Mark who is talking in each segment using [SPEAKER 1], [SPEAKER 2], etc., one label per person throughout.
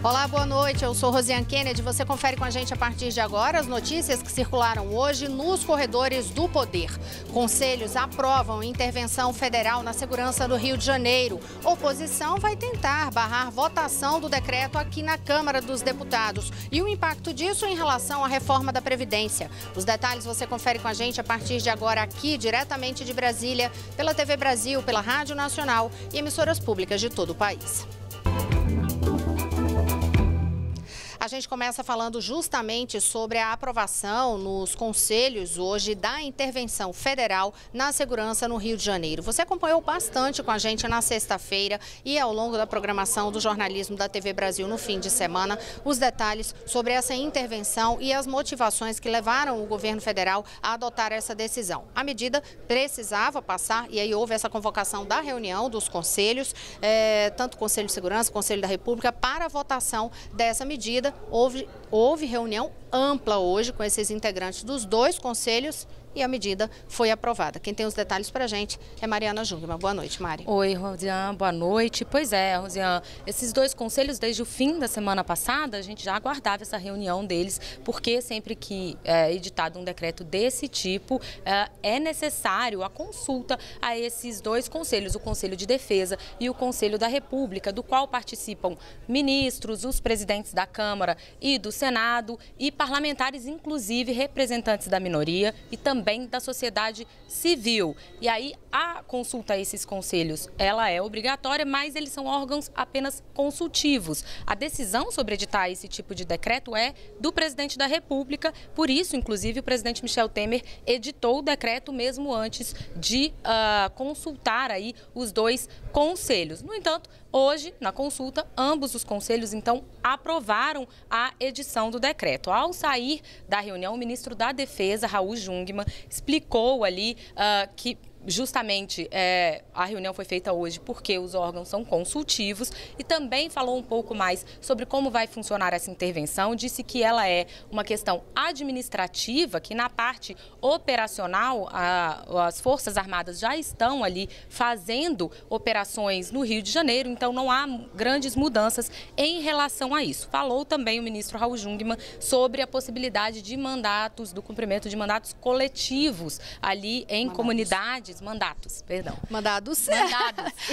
[SPEAKER 1] Olá, boa noite. Eu sou Rosiane Kennedy. Você confere com a gente a partir de agora as notícias que circularam hoje nos corredores do poder. Conselhos aprovam intervenção federal na segurança do Rio de Janeiro. Oposição vai tentar barrar votação do decreto aqui na Câmara dos Deputados. E o impacto disso em relação à reforma da Previdência. Os detalhes você confere com a gente a partir de agora aqui, diretamente de Brasília, pela TV Brasil, pela Rádio Nacional e emissoras públicas de todo o país. A gente começa falando justamente sobre a aprovação nos conselhos hoje da intervenção federal na segurança no Rio de Janeiro. Você acompanhou bastante com a gente na sexta-feira e ao longo da programação do jornalismo da TV Brasil no fim de semana, os detalhes sobre essa intervenção e as motivações que levaram o governo federal a adotar essa decisão. A medida precisava passar e aí houve essa convocação da reunião dos conselhos, tanto o Conselho de Segurança, o Conselho da República, para a votação dessa medida. Houve reunião ampla hoje com esses integrantes dos dois conselhos e a medida foi aprovada. Quem tem os detalhes para a gente é Mariana Jungmann. Boa noite, Mari.
[SPEAKER 2] Oi, Rosiane, boa noite. Pois é, Rosiane, esses dois conselhos, desde o fim da semana passada, a gente já aguardava essa reunião deles, porque sempre que é editado um decreto desse tipo, é necessário a consulta a esses dois conselhos, o Conselho de Defesa e o Conselho da República, do qual participam ministros, os presidentes da Câmara e do Senado e parlamentares, inclusive representantes da minoria e também da sociedade civil. E aí a consulta a esses conselhos, ela é obrigatória, mas eles são órgãos apenas consultivos. A decisão sobre editar esse tipo de decreto é do presidente da República, por isso, inclusive, o presidente Michel Temer editou o decreto mesmo antes de consultar aí os dois conselhos. No entanto, hoje, na consulta, ambos os conselhos, então, aprovaram a edição do decreto. Ao sair da reunião, o ministro da Defesa, Raul Jungmann, explicou ali que justamente a reunião foi feita hoje porque os órgãos são consultivos e também falou um pouco mais sobre como vai funcionar essa intervenção. Disse que ela é uma questão administrativa, que na parte operacional as Forças Armadas já estão ali fazendo operações no Rio de Janeiro, então não há grandes mudanças em relação a isso. Falou também o ministro Raul Jungmann sobre a possibilidade de mandatos, do cumprimento de mandatos coletivos ali em comunidades. Mandados.
[SPEAKER 1] Mandados.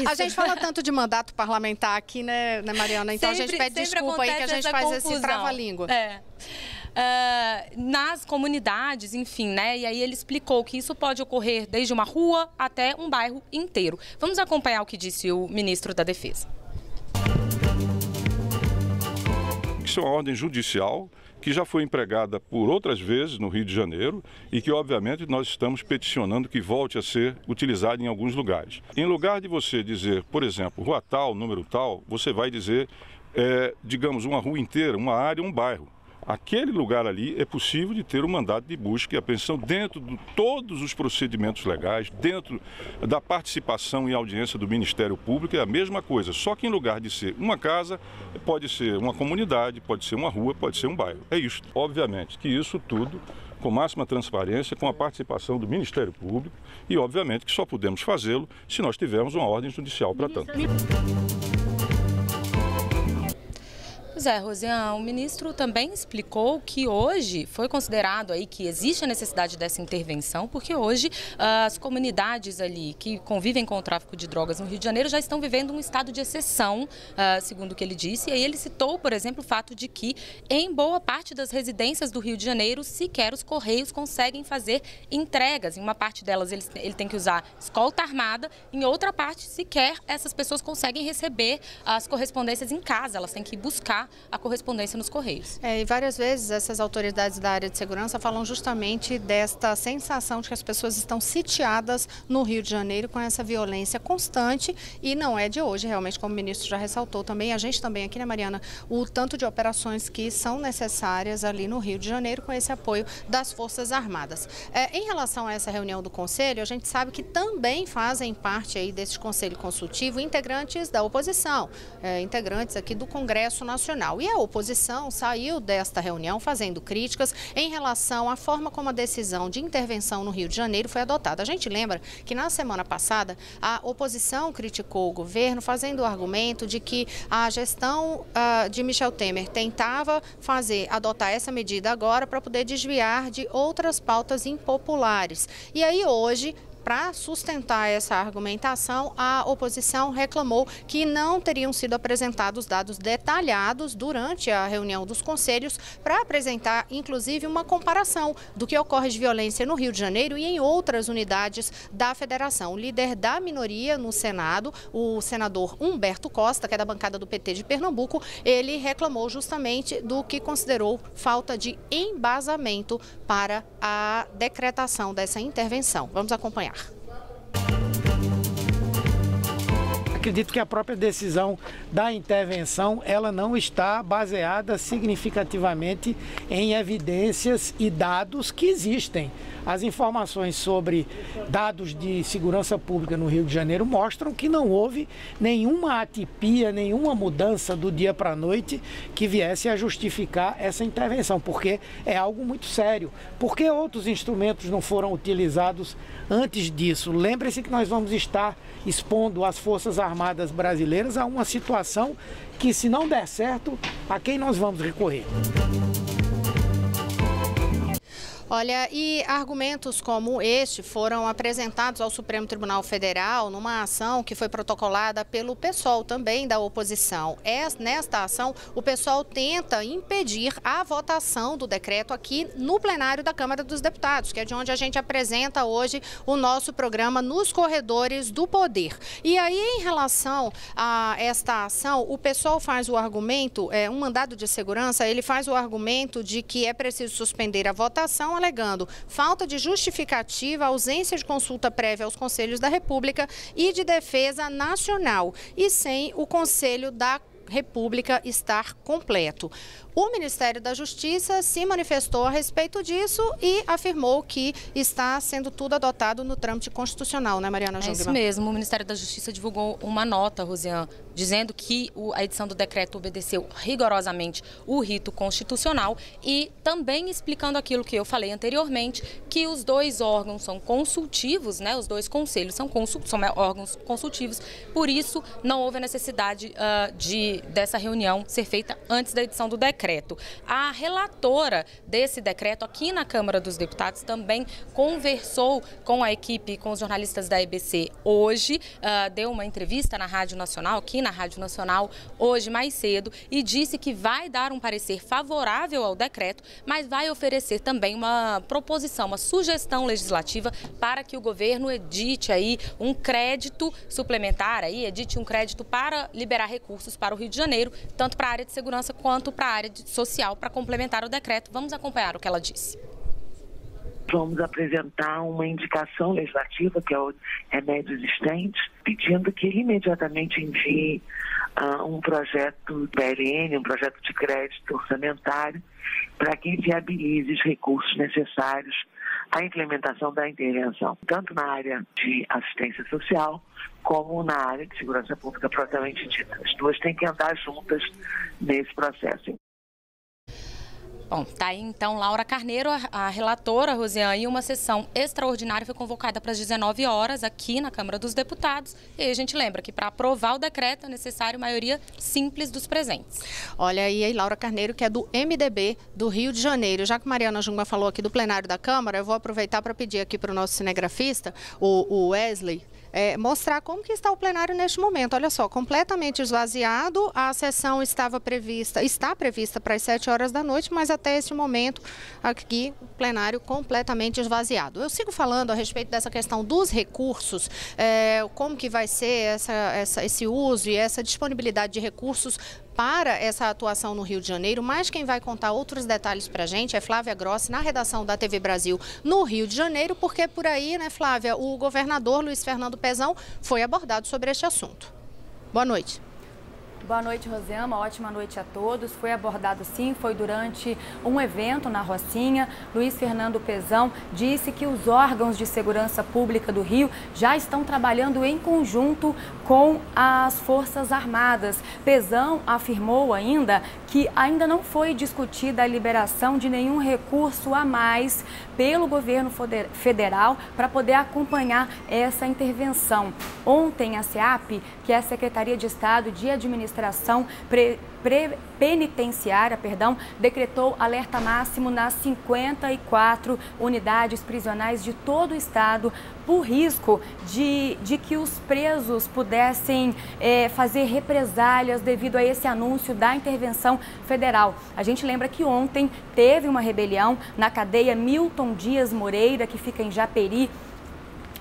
[SPEAKER 1] A gente fala tanto de mandato parlamentar aqui, né, Mariana? Então
[SPEAKER 2] sempre,
[SPEAKER 1] a gente pede desculpa aí que a gente faz confusão. Esse trava-língua.
[SPEAKER 2] Nas comunidades, enfim, né? E aí ele explicou que isso pode ocorrer desde uma rua até um bairro inteiro. Vamos acompanhar o que disse o ministro da Defesa.
[SPEAKER 3] Isso é uma ordem judicial que já foi empregada por outras vezes no Rio de Janeiro e que, obviamente, nós estamos peticionando que volte a ser utilizada em alguns lugares. Em lugar de você dizer, por exemplo, rua tal, número tal, você vai dizer, digamos, uma rua inteira, uma área, um bairro. Aquele lugar ali é possível de ter um mandado de busca e apreensão dentro de todos os procedimentos legais, dentro da participação e audiência do Ministério Público, é a mesma coisa. Só que em lugar de ser uma casa, pode ser uma comunidade, pode ser uma rua, pode ser um bairro. É isso. Obviamente que isso tudo com máxima transparência, com a participação do Ministério Público e, obviamente, que só podemos fazê-lo se nós tivermos uma ordem judicial para tanto.
[SPEAKER 2] Pois é, Rosiane, o ministro também explicou que hoje foi considerado aí que existe a necessidade dessa intervenção, porque hoje as comunidades ali que convivem com o tráfico de drogas no Rio de Janeiro já estão vivendo um estado de exceção, segundo o que ele disse. E aí ele citou, por exemplo, o fato de que em boa parte das residências do Rio de Janeiro, sequer os Correios conseguem fazer entregas. Em uma parte delas ele tem que usar escolta armada, em outra parte sequer essas pessoas conseguem receber as correspondências em casa, elas têm que buscar a correspondência nos Correios.
[SPEAKER 1] E várias vezes essas autoridades da área de segurança falam justamente desta sensação de que as pessoas estão sitiadas no Rio de Janeiro com essa violência constante e não é de hoje, realmente, como o ministro já ressaltou também, a gente também aqui, né, Mariana, o tanto de operações que são necessárias ali no Rio de Janeiro com esse apoio das Forças Armadas. Em relação a essa reunião do Conselho, a gente sabe que também fazem parte aí desse Conselho Consultivo integrantes da oposição, integrantes aqui do Congresso Nacional. Nacional. E a oposição saiu desta reunião fazendo críticas em relação à forma como a decisão de intervenção no Rio de Janeiro foi adotada. A gente lembra que na semana passada a oposição criticou o governo fazendo o argumento de que a gestão de Michel Temer tentava adotar essa medida agora para poder desviar de outras pautas impopulares. E aí hoje, para sustentar essa argumentação, a oposição reclamou que não teriam sido apresentados dados detalhados durante a reunião dos conselhos para apresentar, inclusive, uma comparação do que ocorre de violência no Rio de Janeiro e em outras unidades da federação. O líder da minoria no Senado, o senador Humberto Costa, que é da bancada do PT de Pernambuco, ele reclamou justamente do que considerou falta de embasamento para a decretação dessa intervenção. Vamos acompanhar.
[SPEAKER 4] Acredito que a própria decisão da intervenção, ela não está baseada significativamente em evidências e dados que existem. As informações sobre dados de segurança pública no Rio de Janeiro mostram que não houve nenhuma atipia, nenhuma mudança do dia para a noite que viesse a justificar essa intervenção, porque é algo muito sério. Por que outros instrumentos não foram utilizados antes disso? Lembre-se que nós vamos estar expondo as Forças Armadas brasileiras a uma situação que, se não der certo, a quem nós vamos recorrer?
[SPEAKER 1] Olha, e argumentos como este foram apresentados ao Supremo Tribunal Federal numa ação que foi protocolada pelo PSOL, também da oposição. Nesta ação, o PSOL tenta impedir a votação do decreto aqui no plenário da Câmara dos Deputados, que é de onde a gente apresenta hoje o nosso programa Nos Corredores do Poder. E aí, em relação a esta ação, o PSOL faz o argumento, um mandado de segurança, ele faz o argumento de que é preciso suspender a votação, alegando falta de justificativa, ausência de consulta prévia aos Conselhos da República e de Defesa Nacional, e sem o Conselho da República estar completo. O Ministério da Justiça se manifestou a respeito disso e afirmou que está sendo tudo adotado no trâmite constitucional, né, Mariana Jungmann?
[SPEAKER 2] É isso mesmo. O Ministério da Justiça divulgou uma nota, Rosiane, dizendo que a edição do decreto obedeceu rigorosamente o rito constitucional e também explicando aquilo que eu falei anteriormente, que os dois órgãos são consultivos, né? Os dois conselhos são órgãos consultivos, por isso não houve a necessidade dessa reunião ser feita antes da edição do decreto. A relatora desse decreto aqui na Câmara dos Deputados também conversou com a equipe, com os jornalistas da EBC hoje, deu uma entrevista na Rádio Nacional, aqui na Rádio Nacional, hoje mais cedo, e disse que vai dar um parecer favorável ao decreto, mas vai oferecer também uma proposição, uma sugestão legislativa para que o governo edite aí um crédito suplementar, edite um crédito para liberar recursos para o Rio de Janeiro, tanto para a área de segurança quanto para a área social, para complementar o decreto. Vamos acompanhar o que ela disse.
[SPEAKER 5] Vamos apresentar uma indicação legislativa, que é o remédio existente, pedindo que ele imediatamente envie um projeto PLN, um projeto de crédito orçamentário, para que viabilize os recursos necessários à implementação da intervenção, tanto na área de assistência social, como na área de segurança pública propriamente dita. As duas têm que andar juntas nesse processo.
[SPEAKER 2] Bom, tá aí então Laura Carneiro, a relatora, Rosiane, e uma sessão extraordinária foi convocada para as 19 horas aqui na Câmara dos Deputados. E aí a gente lembra que para aprovar o decreto é necessário maioria simples dos presentes.
[SPEAKER 1] Olha aí, Laura Carneiro, que é do MDB do Rio de Janeiro. Já que Mariana Jungmann falou aqui do plenário da Câmara, eu vou aproveitar para pedir aqui para o nosso cinegrafista, o Wesley, mostrar como que está o plenário neste momento. Olha só, completamente esvaziado, a sessão está prevista para as 7 horas da noite, mas até este momento aqui o plenário completamente esvaziado. Eu sigo falando a respeito dessa questão dos recursos, como que vai ser esse uso e essa disponibilidade de recursos para essa atuação no Rio de Janeiro, mas quem vai contar outros detalhes para a gente é Flávia Grossi, na redação da TV Brasil no Rio de Janeiro, porque por aí, né, Flávia, o governador Luiz Fernando Pezão foi abordado sobre este assunto. Boa noite.
[SPEAKER 6] Boa noite, Rosiane. Uma ótima noite a todos. Foi abordado sim, foi durante um evento na Rocinha. Luiz Fernando Pezão disse que os órgãos de segurança pública do Rio já estão trabalhando em conjunto com as Forças Armadas. Pezão afirmou ainda que ainda não foi discutida a liberação de nenhum recurso a mais pelo governo federal para poder acompanhar essa intervenção. Ontem, a SEAP, que é a Secretaria de Estado de Administração Penitenciária, decretou alerta máximo nas 54 unidades prisionais de todo o estado por risco de que os presos pudessem fazer represálias devido a esse anúncio da intervenção federal. A gente lembra que ontem teve uma rebelião na cadeia Milton Dias Moreira, que fica em Japeri,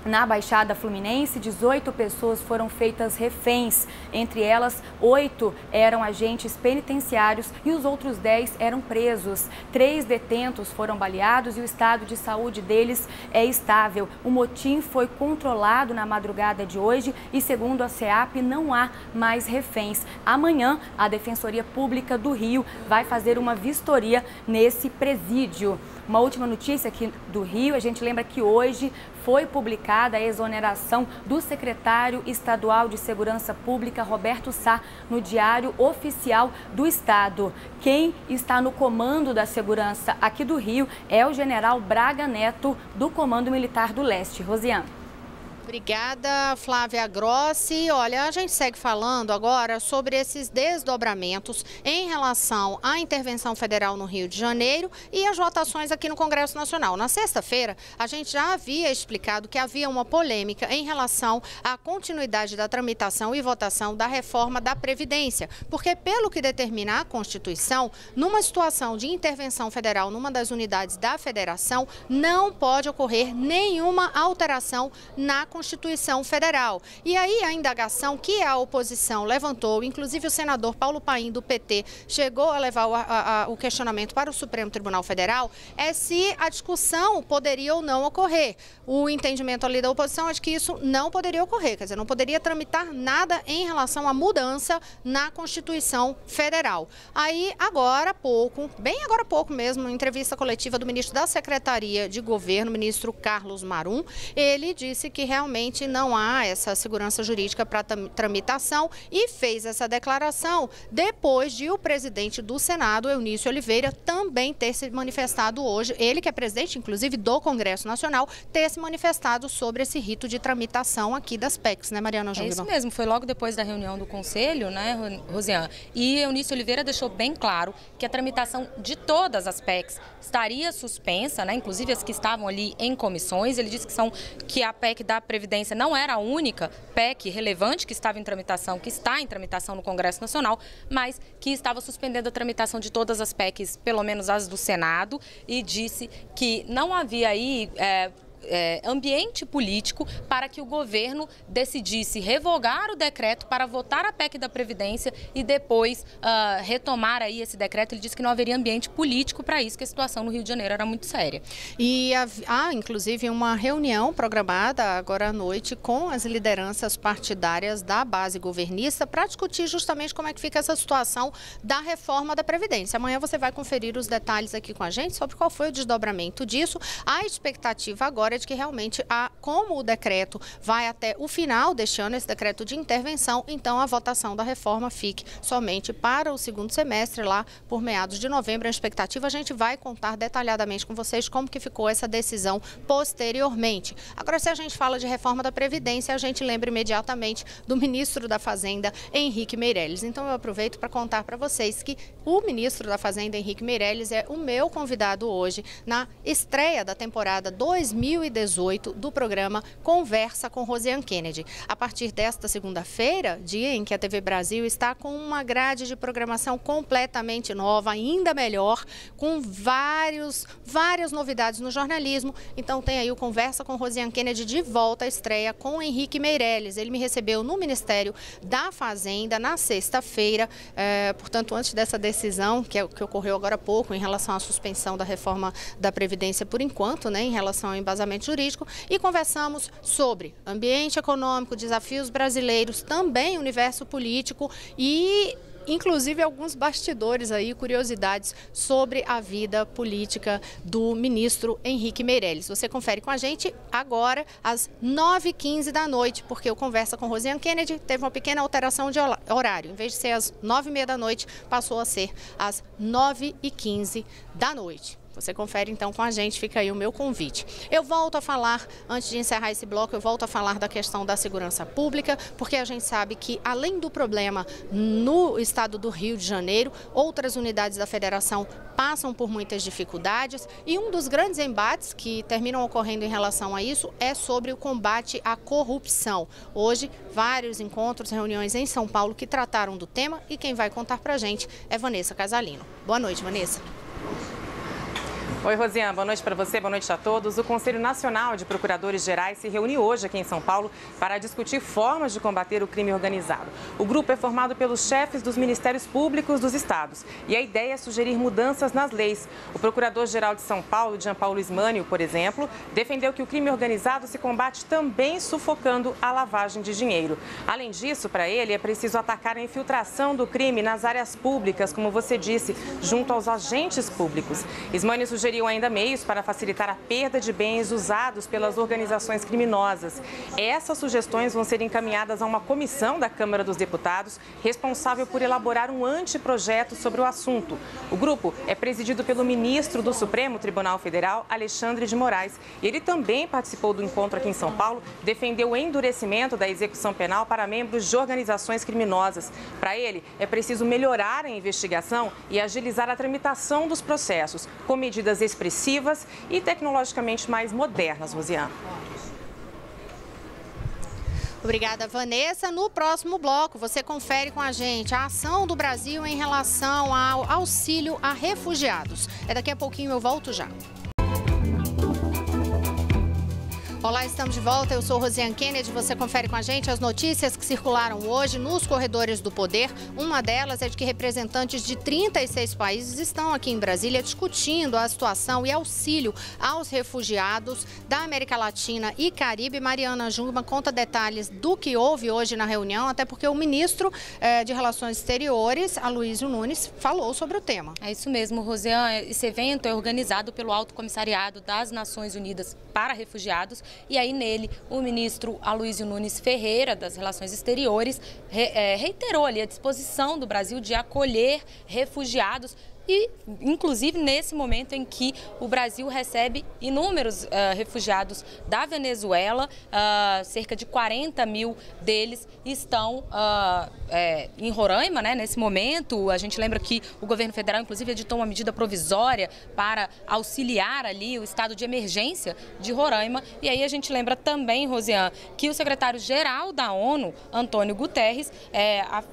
[SPEAKER 6] na Baixada Fluminense. 18 pessoas foram feitas reféns, entre elas 8 eram agentes penitenciários e os outros 10 eram presos. 3 detentos foram baleados e o estado de saúde deles é estável. O motim foi controlado na madrugada de hoje e, segundo a SEAP, não há mais reféns. Amanhã, a Defensoria Pública do Rio vai fazer uma vistoria nesse presídio. Uma última notícia aqui do Rio, a gente lembra que hoje foi publicada a exoneração do secretário estadual de Segurança Pública, Roberto Sá, no Diário Oficial do Estado. Quem está no comando da segurança aqui do Rio é o general Braga Neto, do Comando Militar do Leste. Rosiane.
[SPEAKER 1] Obrigada, Flávia Grossi. Olha, a gente segue falando agora sobre esses desdobramentos em relação à intervenção federal no Rio de Janeiro e as votações aqui no Congresso Nacional. Na sexta-feira, a gente já havia explicado que havia uma polêmica em relação à continuidade da tramitação e votação da reforma da Previdência, porque, pelo que determina a Constituição, numa situação de intervenção federal numa das unidades da Federação, não pode ocorrer nenhuma alteração na Constituição Federal. E aí a indagação que a oposição levantou, inclusive o senador Paulo Paim, do PT, chegou a levar o questionamento para o Supremo Tribunal Federal, é se a discussão poderia ou não ocorrer. O entendimento ali da oposição é de que isso não poderia ocorrer, quer dizer, não poderia tramitar nada em relação à mudança na Constituição Federal. Aí, agora há pouco, bem agora há pouco mesmo, em entrevista coletiva do ministro da Secretaria de Governo, ministro Carlos Marum, ele disse que realmente não há essa segurança jurídica para tramitação e fez essa declaração depois de o presidente do Senado, Eunício Oliveira, também ter se manifestado hoje, ele que é presidente, inclusive, do Congresso Nacional, ter se manifestado sobre esse rito de tramitação aqui das PECs, né, Mariana Júnior?
[SPEAKER 2] É isso mesmo, foi logo depois da reunião do Conselho, né, Rosiane? E Eunício Oliveira deixou bem claro que a tramitação de todas as PECs estaria suspensa, né, inclusive as que estavam ali em comissões. Ele disse que a PEC da Previdência não era a única PEC relevante que estava em tramitação, que está em tramitação no Congresso Nacional, mas que estava suspendendo a tramitação de todas as PECs, pelo menos as do Senado, e disse que não havia aí ambiente político para que o governo decidisse revogar o decreto para votar a PEC da Previdência e depois retomar aí esse decreto. Ele disse que não haveria ambiente político para isso, que a situação no Rio de Janeiro era muito séria.
[SPEAKER 1] E há, inclusive, uma reunião programada agora à noite com as lideranças partidárias da base governista para discutir justamente como é que fica essa situação da reforma da Previdência. Amanhã você vai conferir os detalhes aqui com a gente sobre qual foi o desdobramento disso. A expectativa agora é de que realmente, como o decreto vai até o final deste ano, esse decreto de intervenção, então a votação da reforma fique somente para o segundo semestre, lá por meados de novembro. A expectativa, a gente vai contar detalhadamente com vocês como que ficou essa decisão posteriormente. Agora, se a gente fala de reforma da Previdência, a gente lembra imediatamente do ministro da Fazenda, Henrique Meirelles. Então eu aproveito para contar para vocês que o ministro da Fazenda, Henrique Meirelles, é o meu convidado hoje na estreia da temporada 2018 do programa Conversa com Rosiane Kennedy. A partir desta segunda-feira, dia em que a TV Brasil está com uma grade de programação completamente nova, ainda melhor, com várias novidades no jornalismo. Então tem aí o Conversa com Rosiane Kennedy de volta à estreia com Henrique Meirelles. Ele me recebeu no Ministério da Fazenda na sexta-feira, portanto, antes dessa decisão que ocorreu agora há pouco em relação à suspensão da reforma da Previdência por enquanto, né, em relação ao embasamento jurídico, e conversar conversamos sobre ambiente econômico, desafios brasileiros, também universo político e inclusive alguns bastidores aí, curiosidades sobre a vida política do ministro Henrique Meirelles. Você confere com a gente agora às 9h15 da noite, porque o Conversa com Rosiane Kennedy teve uma pequena alteração de horário. Em vez de ser às 9h30 da noite, passou a ser às 9h15 da noite. Você confere então com a gente, fica aí o meu convite. Eu volto a falar, antes de encerrar esse bloco, eu volto a falar da questão da segurança pública, porque a gente sabe que além do problema no estado do Rio de Janeiro, outras unidades da federação passam por muitas dificuldades e um dos grandes embates que terminam ocorrendo em relação a isso é sobre o combate à corrupção. Hoje, vários encontros, reuniões em São Paulo que trataram do tema e quem vai contar pra gente é Vanessa Casalino. Boa noite, Vanessa.
[SPEAKER 7] Oi, Rosiane, boa noite para você, boa noite a todos. O Conselho Nacional de Procuradores Gerais se reúne hoje aqui em São Paulo para discutir formas de combater o crime organizado. O grupo é formado pelos chefes dos Ministérios Públicos dos estados e a ideia é sugerir mudanças nas leis. O Procurador-Geral de São Paulo, Jean Paulo Ismânio, por exemplo, defendeu que o crime organizado se combate também sufocando a lavagem de dinheiro. Além disso, para ele, é preciso atacar a infiltração do crime nas áreas públicas, como você disse, junto aos agentes públicos. Ismânio sugeriu ainda meios para facilitar a perda de bens usados pelas organizações criminosas. Essas sugestões vão ser encaminhadas a uma comissão da Câmara dos Deputados responsável por elaborar um anteprojeto sobre o assunto. O grupo é presidido pelo ministro do Supremo Tribunal Federal, Alexandre de Moraes. Ele também participou do encontro aqui em São Paulo, defendeu o endurecimento da execução penal para membros de organizações criminosas. Para ele, é preciso melhorar a investigação e agilizar a tramitação dos processos, com medidas expressivas e tecnologicamente mais modernas, Rosiane.
[SPEAKER 1] Obrigada, Vanessa. No próximo bloco, você confere com a gente a ação do Brasil em relação ao auxílio a refugiados. Daqui a pouquinho eu volto já. Olá, estamos de volta. Eu sou Rosiane Kennedy. Você confere com a gente as notícias que circularam hoje nos corredores do poder. Uma delas é de que representantes de 36 países estão aqui em Brasília discutindo a situação e auxílio aos refugiados da América Latina e Caribe. Mariana Jungmann conta detalhes do que houve hoje na reunião, até porque o ministro de Relações Exteriores, Aloysio Nunes, falou sobre o tema.
[SPEAKER 2] É isso mesmo, Rosiane. Esse evento é organizado pelo Alto Comissariado das Nações Unidas para Refugiados. E aí nele o ministro Aloysio Nunes Ferreira, das Relações Exteriores, reiterou ali a disposição do Brasil de acolher refugiados. E, inclusive, nesse momento em que o Brasil recebe inúmeros refugiados da Venezuela, cerca de 40 mil deles estão em Roraima, né? Nesse momento, a gente lembra que o governo federal, inclusive, editou uma medida provisória para auxiliar ali o estado de emergência de Roraima. E aí a gente lembra também, Rosiane, que o secretário-geral da ONU, Antônio Guterres,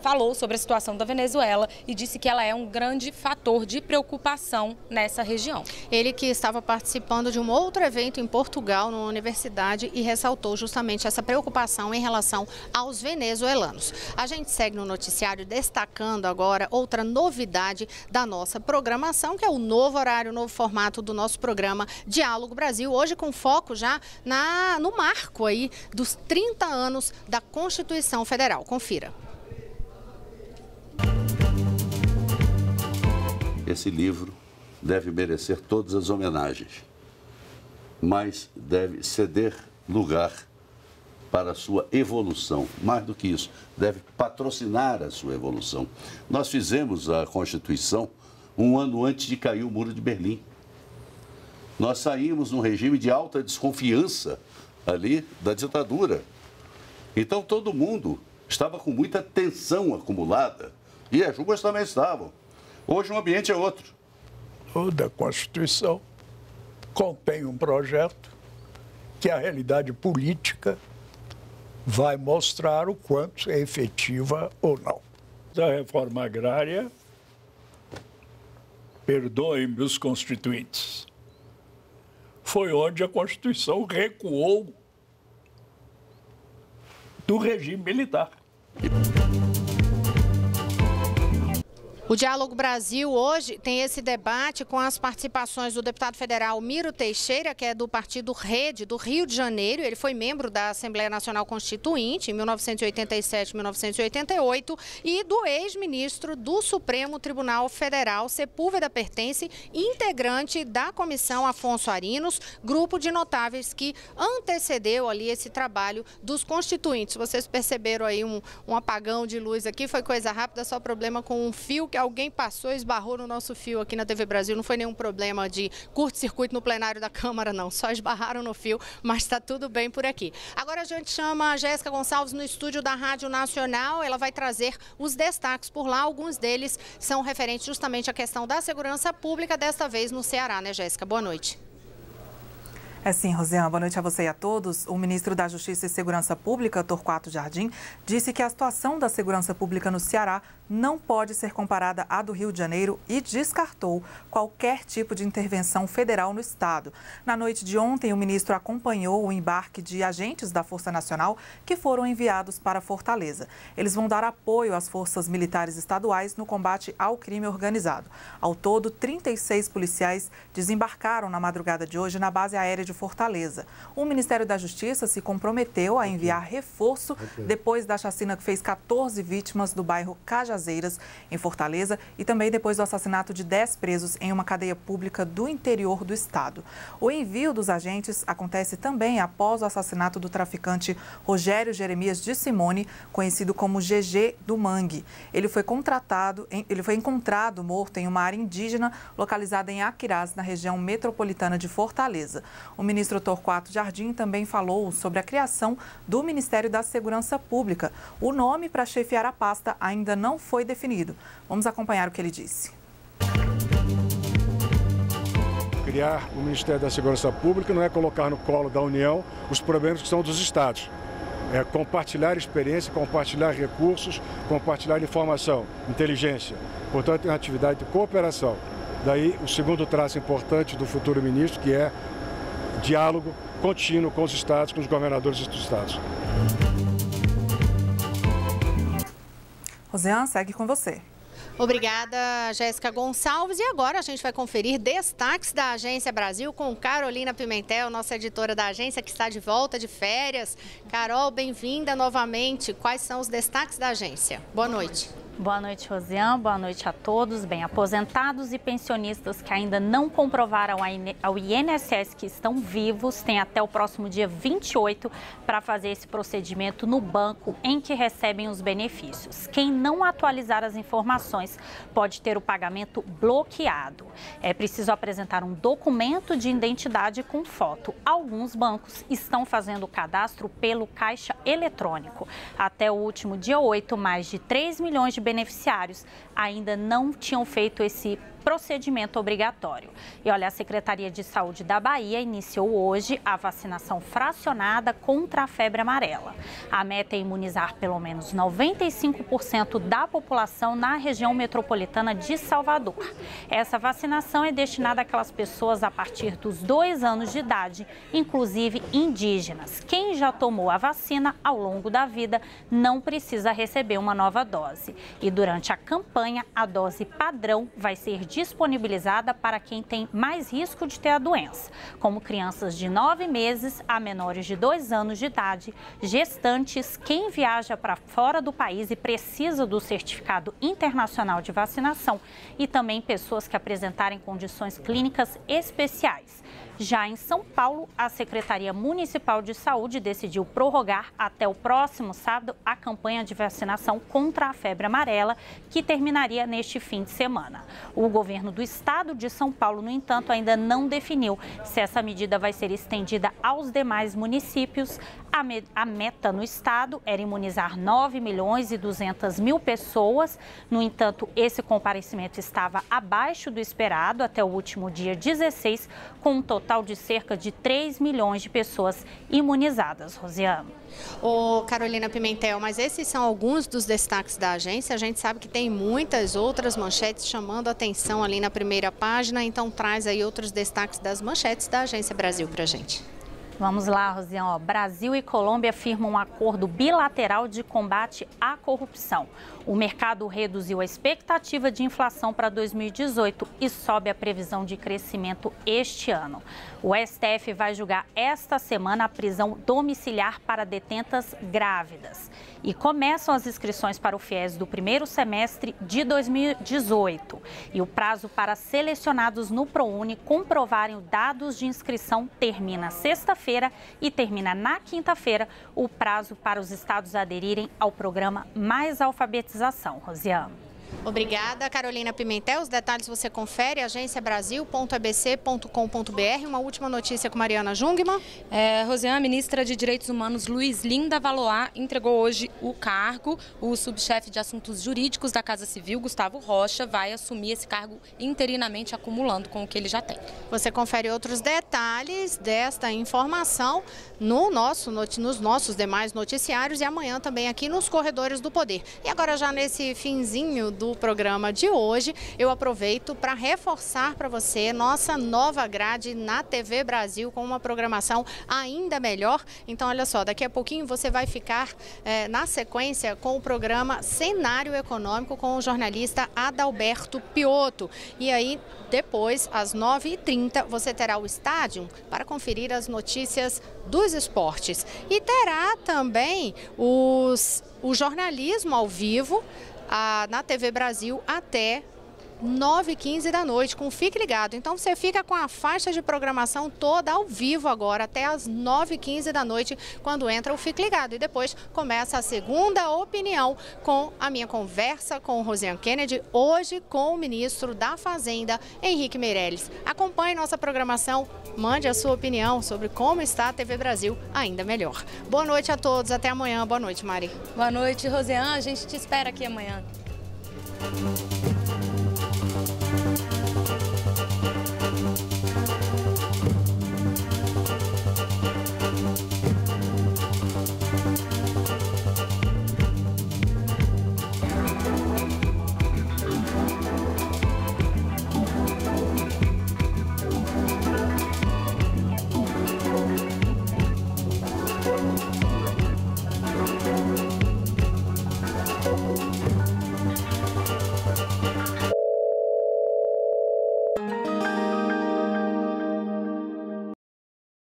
[SPEAKER 2] falou sobre a situação da Venezuela e disse que ela é um grande fator de preocupação nessa região.
[SPEAKER 1] Ele que estava participando de um outro evento em Portugal, numa universidade, e ressaltou justamente essa preocupação em relação aos venezuelanos. A gente segue no noticiário destacando agora outra novidade da nossa programação, que é o novo horário, o novo formato do nosso programa Diálogo Brasil, hoje com foco já no marco aí dos 30 anos da Constituição Federal. Confira.
[SPEAKER 8] Esse livro deve merecer todas as homenagens, mas deve ceder lugar para a sua evolução. Mais do que isso, deve patrocinar a sua evolução. Nós fizemos a Constituição um ano antes de cair o Muro de Berlim. Nós saímos num regime de alta desconfiança ali da ditadura. Então todo mundo estava com muita tensão acumulada e as ruas também estavam. Hoje o ambiente é outro.
[SPEAKER 9] Toda a Constituição contém um projeto que a realidade política vai mostrar o quanto é efetiva ou não. A reforma agrária, perdoem-me os constituintes, foi onde a Constituição recuou do regime militar.
[SPEAKER 1] O Diálogo Brasil hoje tem esse debate com as participações do deputado federal Miro Teixeira, que é do partido Rede, do Rio de Janeiro. Ele foi membro da Assembleia Nacional Constituinte em 1987 e 1988 e do ex-ministro do Supremo Tribunal Federal, Sepúlveda Pertence, integrante da Comissão Afonso Arinos, grupo de notáveis que antecedeu ali esse trabalho dos constituintes. Vocês perceberam aí um apagão de luz aqui, foi coisa rápida, só problema com um fio que alguém passou e esbarrou no nosso fio aqui na TV Brasil. Não foi nenhum problema de curto-circuito no plenário da Câmara, não. Só esbarraram no fio, mas está tudo bem por aqui. Agora a gente chama a Jéssica Gonçalves no estúdio da Rádio Nacional. Ela vai trazer os destaques por lá. Alguns deles são referentes justamente à questão da segurança pública, desta vez no Ceará, né, Jéssica? Boa noite.
[SPEAKER 10] É sim, Rosiane. Boa noite a você e a todos. O ministro da Justiça e Segurança Pública, Torquato Jardim, disse que a situação da segurança pública no Ceará não pode ser comparada à do Rio de Janeiro e descartou qualquer tipo de intervenção federal no estado. Na noite de ontem, o ministro acompanhou o embarque de agentes da Força Nacional que foram enviados para Fortaleza. Eles vão dar apoio às forças militares estaduais no combate ao crime organizado. Ao todo, 36 policiais desembarcaram na madrugada de hoje na base aérea de Fortaleza. O Ministério da Justiça se comprometeu a enviar reforço depois da chacina que fez 14 vítimas do bairro Cajazeiras, em Fortaleza, e também depois do assassinato de 10 presos em uma cadeia pública do interior do estado. O envio dos agentes acontece também após o assassinato do traficante Rogério Jeremias de Simone, conhecido como GG do Mangue. Ele foi encontrado morto em uma área indígena localizada em Aquirás, na região metropolitana de Fortaleza. O ministro Torquato Jardim também falou sobre a criação do Ministério da Segurança Pública. O nome para chefiar a pasta ainda não foi definido. Vamos acompanhar o que ele disse.
[SPEAKER 11] Criar o Ministério da Segurança Pública não é colocar no colo da União os problemas que são dos estados. É compartilhar experiência, compartilhar recursos, compartilhar informação, inteligência. Portanto, é uma atividade de cooperação. Daí o segundo traço importante do futuro ministro, que é diálogo contínuo com os estados, com os governadores dos estados.
[SPEAKER 10] Rosiane, segue com você.
[SPEAKER 1] Obrigada, Jéssica Gonçalves. E agora a gente vai conferir destaques da Agência Brasil com Carolina Pimentel, nossa editora da agência, que está de volta de férias. Carol, bem-vinda novamente. Quais são os destaques da agência? Boa noite.
[SPEAKER 12] Boa noite, Rosiane. Boa noite a todos. Bem, aposentados e pensionistas que ainda não comprovaram ao INSS que estão vivos têm até o próximo dia 28 para fazer esse procedimento no banco em que recebem os benefícios. Quem não atualizar as informações pode ter o pagamento bloqueado. É preciso apresentar um documento de identidade com foto. Alguns bancos estão fazendo o cadastro pelo caixa eletrônico. Até o último dia 8, mais de 3 milhões de beneficiários ainda não tinham feito esse procedimento obrigatório. E olha, a Secretaria de Saúde da Bahia iniciou hoje a vacinação fracionada contra a febre amarela. A meta é imunizar pelo menos 95% da população na região metropolitana de Salvador. Essa vacinação é destinada àquelas pessoas a partir dos 2 anos de idade, inclusive indígenas. Quem já tomou a vacina ao longo da vida não precisa receber uma nova dose. E durante a campanha, a dose padrão vai ser disponibilizada para quem tem mais risco de ter a doença, como crianças de 9 meses a menores de 2 anos de idade, gestantes, quem viaja para fora do país e precisa do certificado internacional de vacinação e também pessoas que apresentarem condições clínicas especiais. Já em São Paulo, a Secretaria Municipal de Saúde decidiu prorrogar até o próximo sábado a campanha de vacinação contra a febre amarela, que terminaria neste fim de semana. O governo do estado de São Paulo, no entanto, ainda não definiu se essa medida vai ser estendida aos demais municípios. A meta no estado era imunizar 9.200.000 pessoas. No entanto, esse comparecimento estava abaixo do esperado até o último dia 16, com um total de cerca de 3 milhões de pessoas imunizadas. Rosiane.
[SPEAKER 1] Ô, Carolina Pimentel, mas esses são alguns dos destaques da agência. A gente sabe que tem muitas outras manchetes chamando a atenção ali na primeira página, então traz aí outros destaques das manchetes da Agência Brasil para a gente.
[SPEAKER 12] Vamos lá, Rosiane. Brasil e Colômbia firmam um acordo bilateral de combate à corrupção. O mercado reduziu a expectativa de inflação para 2018 e sobe a previsão de crescimento este ano. O STF vai julgar esta semana a prisão domiciliar para detentas grávidas. E começam as inscrições para o FIES do primeiro semestre de 2018. E o prazo para selecionados no ProUni comprovarem dados de inscrição termina sexta-feira e termina na quinta-feira o prazo para os estados aderirem ao programa Mais Alfabetização. Rosiane.
[SPEAKER 1] Obrigada, Carolina Pimentel. Os detalhes você confere, agenciabrasil.abc.com.br. Uma última notícia com Mariana Jungmann.
[SPEAKER 2] Rosiane, a ministra de Direitos Humanos, Luiz Linda Valois, entregou hoje o cargo. O subchefe de Assuntos Jurídicos da Casa Civil, Gustavo Rocha, vai assumir esse cargo interinamente, acumulando com o que ele já tem.
[SPEAKER 1] Você confere outros detalhes desta informação nos nossos demais noticiários e amanhã também aqui nos Corredores do Poder. E agora, já nesse finzinho do programa de hoje, eu aproveito para reforçar para você nossa nova grade na TV Brasil com uma programação ainda melhor. Então, olha só, daqui a pouquinho você vai ficar na sequência com o programa Cenário Econômico com o jornalista Adalberto Piotto. E aí, depois, às 9h30, você terá o Estádio para conferir as notícias dos esportes. E terá também o jornalismo ao vivo na TV Brasil até 9h15 da noite, com Fique Ligado. Então você fica com a faixa de programação toda ao vivo agora, até as 9h15 da noite, quando entra o Fique Ligado. E depois começa a segunda opinião com a minha conversa com o Rosiane Kennedy, hoje com o ministro da Fazenda, Henrique Meirelles. Acompanhe nossa programação, mande a sua opinião sobre como está a TV Brasil ainda melhor. Boa noite a todos, até amanhã. Boa noite, Mari.
[SPEAKER 2] Boa noite, Rosiane. A gente te espera aqui amanhã.